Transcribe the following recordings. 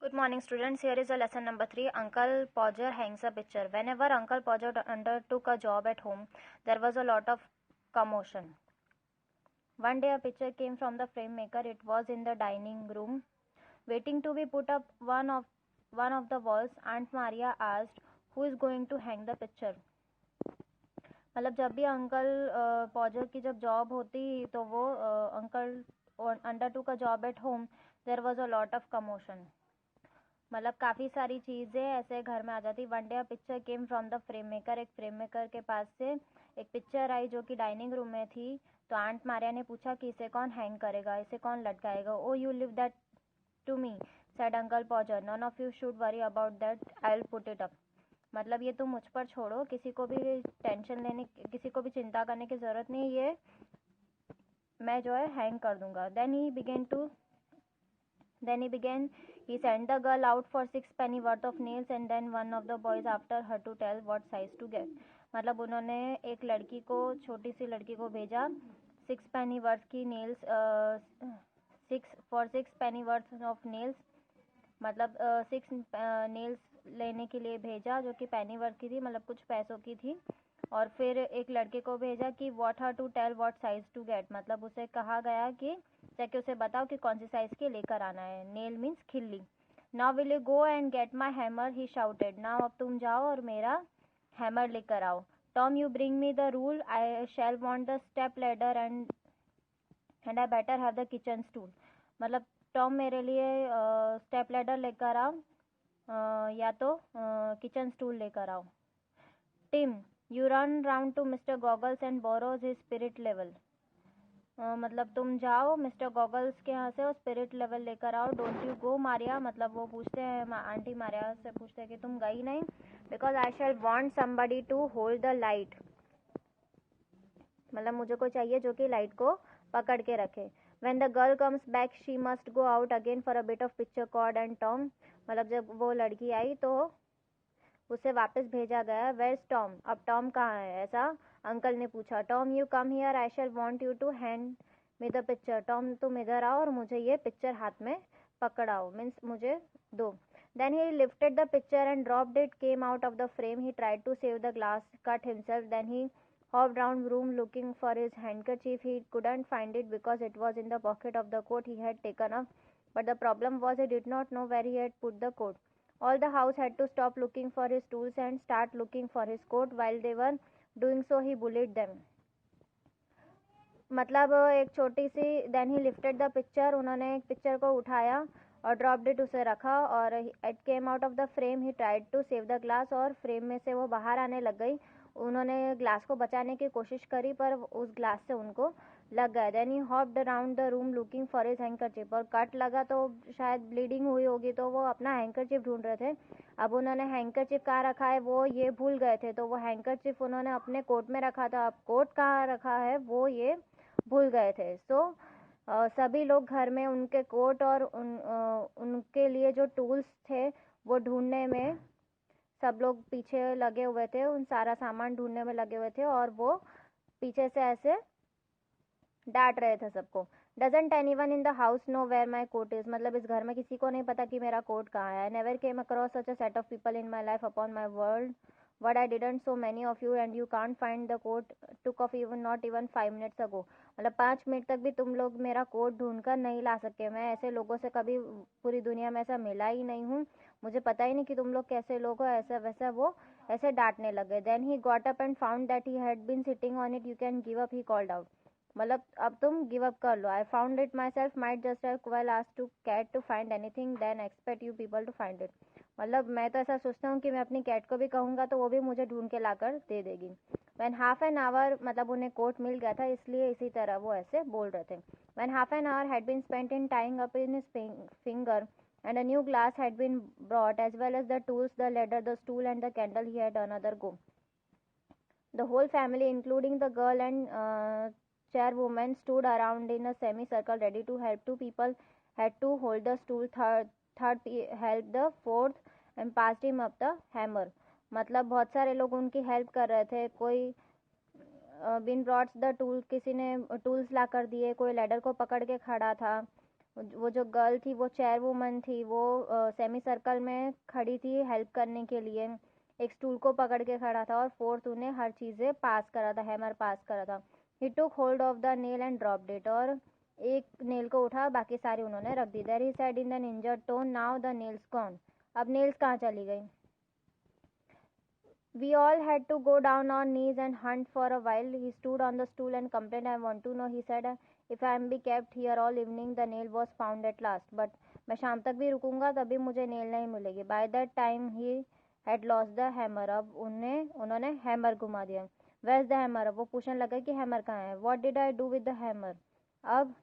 Good morning, students. Here is a lesson number 3. Uncle Podger hangs a picture. Whenever Uncle Podger undertook a job at home, there was a lot of commotion. One day, a picture came from the frame maker. It was in the dining room, waiting to be put up one of the walls. Aunt Maria asked, "Who is going to hang the picture?" मतलब जब भी uncle पॉजर की जब job होती तो वो uncle undertook a job at home, there was a lot of commotion. मतलब काफ़ी सारी चीज़ें ऐसे घर में आ जाती। One day a picture came from the frame maker. एक फ्रेम मेकर के पास से एक पिक्चर आई जो कि डाइनिंग रूम में थी। तो आंट मारिया ने पूछा कि इसे कौन हैंग करेगा, इसे कौन लटकाएगा। Oh you leave that to me, said uncle Podger. None of you should worry about that, I will put it up. मतलब ये तुम मुझ पर छोड़ो, किसी को भी टेंशन लेने, किसी को भी चिंता करने की ज़रूरत नहीं, ये मैं जो है हैंग कर दूंगा। Then he sent the girl out for 6 penny worth of nails and then one of the boys after her to tell what size to get. मतलब उन्होंने एक लड़की को, छोटी सी लड़की को भेजा 6 penny वर्थ की nails, 6 penny worth of nails, मतलब 6 नेल्स लेने के लिए भेजा जो कि पेनी वर्थ की थी, मतलब कुछ पैसों की थी। और फिर एक लड़के को भेजा कि what her to tell what size to get, मतलब उसे कहा गया कि जाके उसे बताओ कि कौन सी साइज के लेकर आना है। नेल मीन्स खिल्ली। Now will you go and get my hammer, he shouted. Now अब तुम जाओ और मेरा हैमर लेकर आओ। Tom you bring me the rule, I shall want the step ladder and I better have the kitchen stool. मतलब Tom मेरे लिए स्टेप लेडर लेकर आओ, या तो किचन स्टूल लेकर आओ। Tim you run round to mister Goggles and borrows his spirit level. मतलब तुम जाओ मिस्टर गॉगल्स के यहाँ से और स्पिरिट लेवल लेकर आओ। डोंट यू गो मारिया, मतलब वो पूछते हैं, आंटी मारिया से पूछते हैं कि तुम गई नहीं। Because I shall want somebody to hold the light, मतलब मुझे कोई चाहिए जो कि लाइट को पकड़ के रखे। When the girl comes back, she must go out again for a bit of picture cord and Tom, मतलब जब वो लड़की आई तो उसे वापस भेजा गया। Where's Tom? अब टॉम कहाँ है, ऐसा अंकल ने पूछा। Tom, you come here, I shall want you to hand me the picture. Tom तुम इधर आओ और मुझे ये पिक्चर हाथ में पकड़ाओ, मीन्स मुझे दो। Then he lifted the picture and dropped it, came out of the frame. He tried to save the glass, cut himself. Then he hopped round room looking for his handkerchief. He couldn't find it because it was in the pocket of the coat he had taken off. But the problem was he did not know where he had put the coat. All the house had to stop looking for his tools and start looking for his coat. While they were doing so, he bullied them. मतलब एक छोटी सी, then he lifted the picture, उन्होंने एक picture को उठाया और dropped it, उसे रखा। और it came out of the frame, he tried to save the glass, और फ्रेम में से वो बाहर आने लग गई। उन्होंने ग्लास को बचाने की कोशिश करी पर उस ग्लास से उनको लग गया। Then he hopped around the room looking for his handkerchief, और कट लगा तो शायद ब्लीडिंग हुई होगी तो वो अपना हैंकरचिप ढूंढ रहे थे। अब उन्होंने हैंकरचिप कहाँ रखा है वो ये भूल गए थे, तो वो हैंकरचिप उन्होंने अपने कोट में रखा था। अब कोट कहाँ रखा है वो ये भूल गए थे। सभी लोग घर में उनके कोट और उनके लिए जो टूल्स थे वो ढूंढने में सब लोग पीछे लगे हुए थे, उन सारा सामान ढूंढने में लगे हुए थे, और वो पीछे से ऐसे डांट रहे थे सबको। Doesn't anyone in the house know where my coat is, मतलब इस घर में किसी को नहीं पता कि मेरा कोट कहाँ है। I never came across such a set of people in my life upon my world what I didn't, so many of you and you can't find the coat took off even not even 5 minutes ago। मतलब 5 minute तक भी तुम लोग मेरा coat ढूंढ कर नहीं ला सके। मैं ऐसे लोगों से कभी पूरी दुनिया में ऐसा मिला ही नहीं हूँ, मुझे पता ही नहीं कि तुम लोग कैसे लोग हो। ऐसा वैसा वो ऐसे डांटने लगे। Then he got up and found that he had been sitting on it, you can give up, he called out, मतलब अब तुम गिव अप कर लो। I found it myself, might just have well asked to cat to find anything than expect you people to find it. मतलब मैं तो ऐसा सोचता हूँ कि मैं अपनी कैट को भी कहूँगा तो वो भी मुझे ढूंढ के लाकर दे देगी। वैन हाफ एन आवर, मतलब उन्हें कोट मिल गया था इसलिए इसी तरह वो ऐसे बोल रहे थे। When half an hour had been spent in tying up in his finger and a new glass had been brought as well as the tools, the ladder, the stool and the candle, he had another go. The whole family including the girl and chairwoman stood around in a semicircle ready to help. Two people had to hold the stool, third helped the fourth and passed him up the hammer। मतलब बहुत सारे लोग उनकी help कर रहे थे। कोई बिन ब्रॉट्स the tool, किसी ने टूल्स ला कर दिए, कोई लैडर को पकड़ के खड़ा था, वो जो गर्ल थी वो चेयर वुमन थी, वो सेमी सर्कल में खड़ी थी हेल्प करने के लिए, एक स्टूल को पकड़ के खड़ा था, और फोर्थ उन्हें हर चीज़ें पास करा था, हैमर पास करा था। He took hold of the nail and dropped it, और एक नेल को उठा, बाकी सारी उन्होंने रख दी। There he said in an injured tone, now the nail's gone. अब नेल्स कहाँ चली गई? We all had to go down on knees and hunt for a while. He stood on the stool and complained, I want to know, he said, if I am be kept here all evening, the nail was found at last. But मैं शाम तक भी रुकूंगा तभी मुझे nail नहीं मिलेगी. By that time he had lost the hammer. अब उन्होंने हैमर घुमा दिया. Where's the hammer? अब वो पूछने लगा कि हैमर कहाँ है. What did I do with the hammer? अब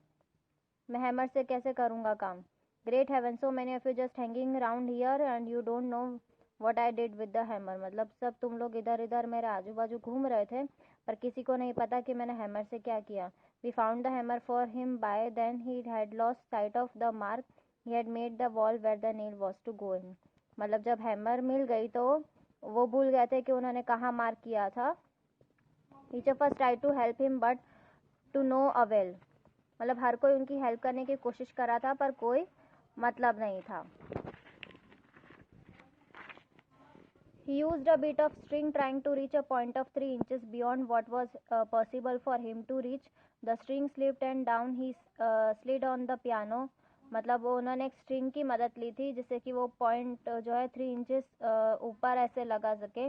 मैं हैमर से कैसे करूँगा काम? Great heaven, so many of you just hanging around here and you don't know what I did with the hammer. मतलब सब तुम लोग इधर इधर मेरे आजू बाजू घूम रहे थे, पर किसी को नहीं पता कि मैंने हैमर से क्या किया. We found the hammer for him. By then he had lost sight of the mark he had made the wall where the nail was to go in. मतलब जब हैमर मिल गई तो वो भूल गए थे कि उन्होंने कहाँ मार्क किया था. Each of us tried to help him but to no avail. मतलब हर कोई उनकी हेल्प करने की कोशिश कर रहा था, पर कोई मतलब नहीं था. He used a bit of string trying to reach a point of 3 inches beyond what was possible for him to reach. The string slipped and down he slid on the piano. मतलब वो उन्होंने एक string की मदद ली थी जिससे कि वो पॉइंट जो है 3 इंचेस ऊपर ऐसे लगा सके.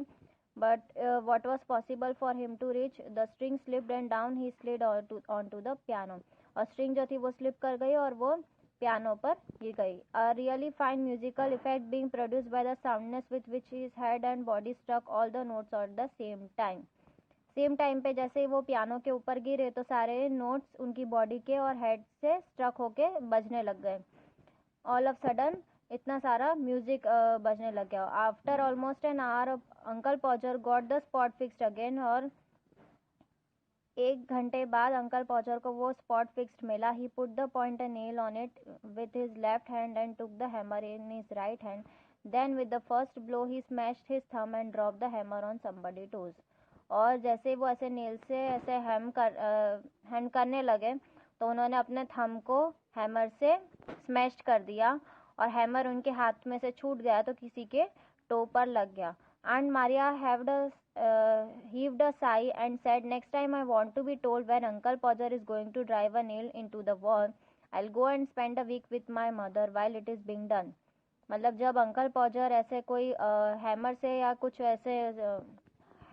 But what was possible for him to reach, the string slipped and down he slid onto the piano. और स्ट्रिंग जो थी वो स्लिप कर गई और वो पियानो पर गिर गई. A really fine musical effect being produced by the soundness with which his head and body struck all the notes at the same time. Same time पे जैसे ही वो पियानो के ऊपर गिरे तो सारे नोट्स उनकी बॉडी के और हेड से स्ट्रक होके बजने लग गए. ऑल ऑफ सडन इतना सारा म्यूजिक बजने लग गया. After almost an hour uncle पॉजर got the spot fixed again. और 1 घंटे बाद अंकल पॉजर को वो स्पॉट फिक्स्ड मिला. He put the point a nail on it with his left hand and took the hammer in his right hand. Then with the first blow he smashed his thumb and drop the hammer on somebody toes. और जैसे वो ऐसे nail से ऐसे hand करने लगे तो उन्होंने अपने थंब को हैमर से स्मैश कर दिया और हैमर उनके हाथ में से छूट गया तो किसी के टो पर लग गया. Aunt Maria heaved a sigh and said, next time I want to be told when Uncle Podger is going to drive a nail into the wall, I'll go and spend a week with my mother while it is being done. मतलब जब uncle पॉजर ऐसे कोई hammer से या कुछ ऐसे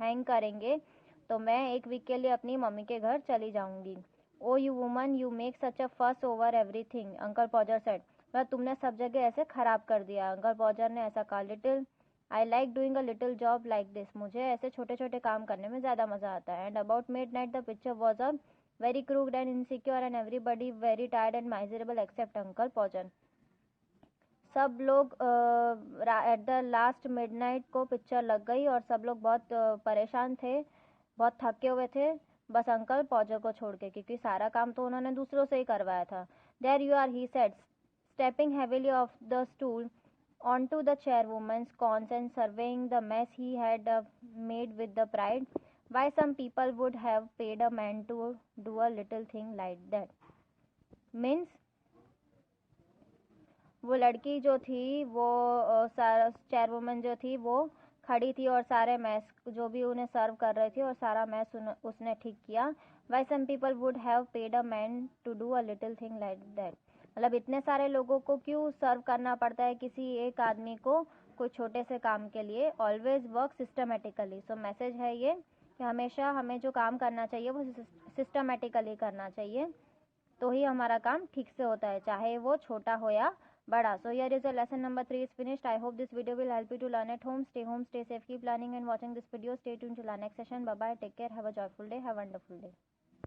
hang करेंगे तो मैं एक वीक के लिए अपनी मम्मी के घर चली जाऊंगी. Oh you woman, you make such a fuss over everything, uncle Podger said. मतलब तुमने सब जगह ऐसे खराब कर दिया. अंकल पॉजर ने ऐसा कहा. Little I like doing a little job like this. मुझे ऐसे छोटे छोटे काम करने में ज़्यादा मज़ा आता है. And about midnight the picture was a very crude and insecure and everybody very tired and miserable except uncle Podger. सब लोग एट द लास्ट मिडनाइट को पिक्चर लग गई और सब लोग बहुत परेशान थे, बहुत थके हुए थे, बस अंकल पॉजर को छोड़ के, क्योंकि सारा काम तो उन्होंने दूसरों से ही करवाया था. There you are, he said, stepping heavily off the stool onto the chairwoman's cons and surveying the mess he had made with the pride. Why some people would have paid a man to do a little thing like that. Means वो लड़की जो थी वो चेयरवुमन जो थी वो खड़ी थी और सारे मैस जो भी उन्हें सर्व कर रहे थे और सारा मैस उसने ठीक किया. Why some people would have paid a man to do a little thing like that. मतलब इतने सारे लोगों को क्यों सर्व करना पड़ता है किसी एक आदमी को कोई छोटे से काम के लिए. Always work systematically. So message है ये कि हमेशा हमें जो काम करना चाहिए वो सिस्टमेटिकली करना चाहिए, तो ही हमारा काम ठीक से होता है, चाहे वो छोटा हो या बड़ा. So here is a lesson number 3 is finished. I hope this video will help you to learn at home. Stay safe, keep learning and watching this video. Stay tuned till our next session. Bye bye, take care, have a joyful day, have a wonderful day.